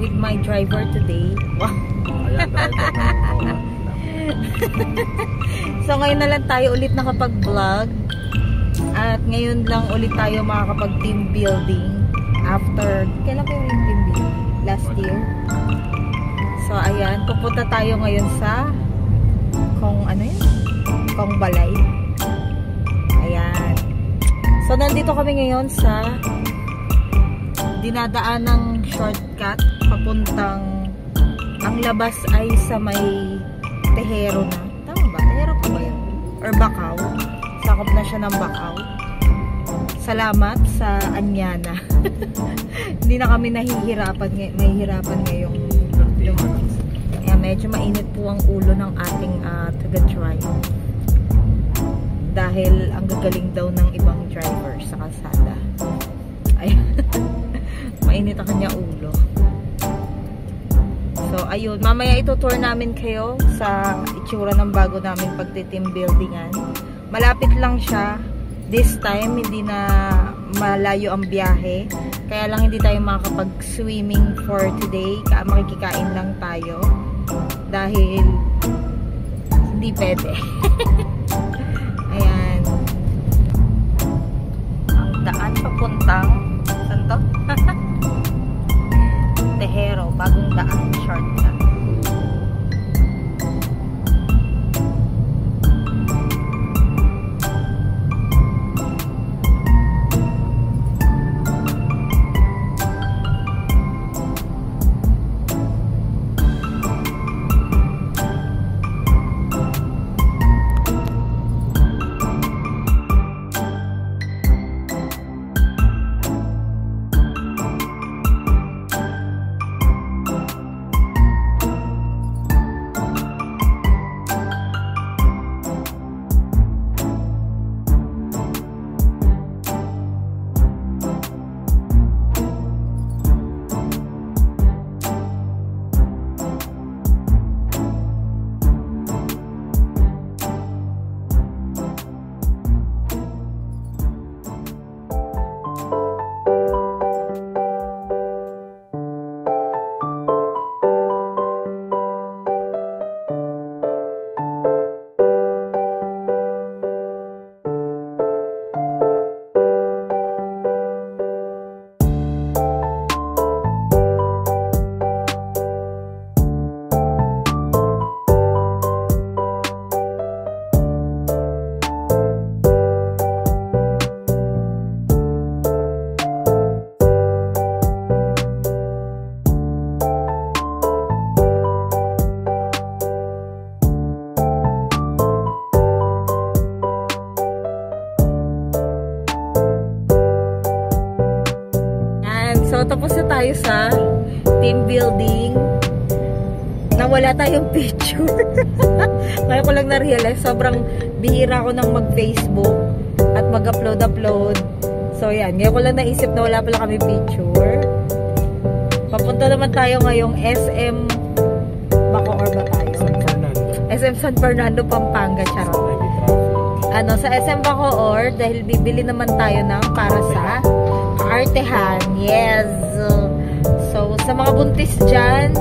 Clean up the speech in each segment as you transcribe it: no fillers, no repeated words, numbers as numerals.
with my driver today. Wow. So ngayon na lang tayo ulit nakapag-vlog. At ngayon lang ulit tayo makakapag-team building. After, kailan kayo yung team building? Last year. So ayan, pupunta tayo ngayon sa Kong Balay. Ayan. So nandito kami ngayon sa dinadaan ng shortcut papuntang, ang labas ay sa may Tehero na. Tama ba? Tehero pa ba yun? Or Bacau. Sakop na siya ng Bacau. Salamat sa Anyana. Hindi na kami nahihirapan ngayong lumabas. Kaya medyo mainit po ang ulo ng ating taga-drive. Dahil ang gagaling daw ng ibang driver sa kalsada. Ay, mainit ang kanya ulo. So, ayun. Mamaya itutour namin kayo sa itsura ng bago namin pagti-team buildingan. Malapit lang siya. This time, hindi na malayo ang biyahe. Kaya lang hindi tayo makakapag-swimming for today. Makikikain lang tayo. Dahil hindi pwede. Ayan. Ang daan papuntang saan to? Tehero, bagong daan, shortcut. So, tapos na tayo sa team building. Nawala tayong picture. Ngayon ko lang na-realize, sobrang bihira ko nang mag-Facebook at mag-upload. So, yan. Ngayon ko lang naisip na wala pala kami picture. Papunta naman tayo ngayong SM Bacoor ba tayo? SM San Fernando, Pampanga. Charot. Sa SM Bacoor, dahil bibili naman tayo ng para sa artehan. Yes. So, sa mga buntis dyan,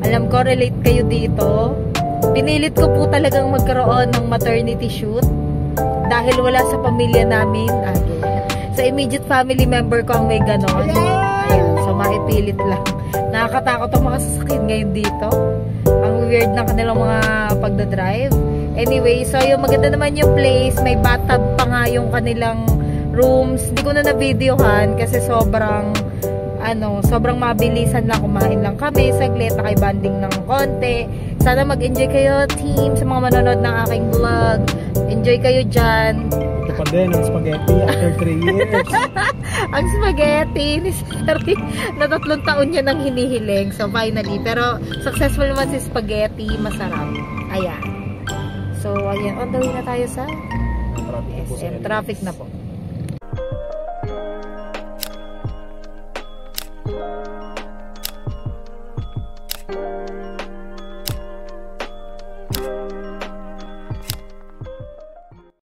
alam ko, relate kayo dito. Pinilit ko po talagang magkaroon ng maternity shoot dahil wala sa pamilya namin. Sa immediate family member ko ang may ganon. Ayan. So, maipilit lang. Nakakatakot ang mga sasakyan ngayon dito. Ang weird ng kanilang mga pagdadrive. Anyway, so yung maganda naman yung place. May bathtub pa nga yung kanilang rooms. Hindi ko na na-videohan kasi sobrang mabilisan lang. Kumain lang kami saglit, nakibanding ng konti. Sana mag-enjoy kayo, team, sa mga manonood ng aking vlog. Enjoy kayo dyan. Ito pa din ang spaghetti after 3 years. Ang spaghetti ni Sherry, na 3 taon niya nang hinihiling. So finally, pero successful naman si spaghetti, masarap. Ayan. So ayan, on the way na tayo sa SM. Traffic na po.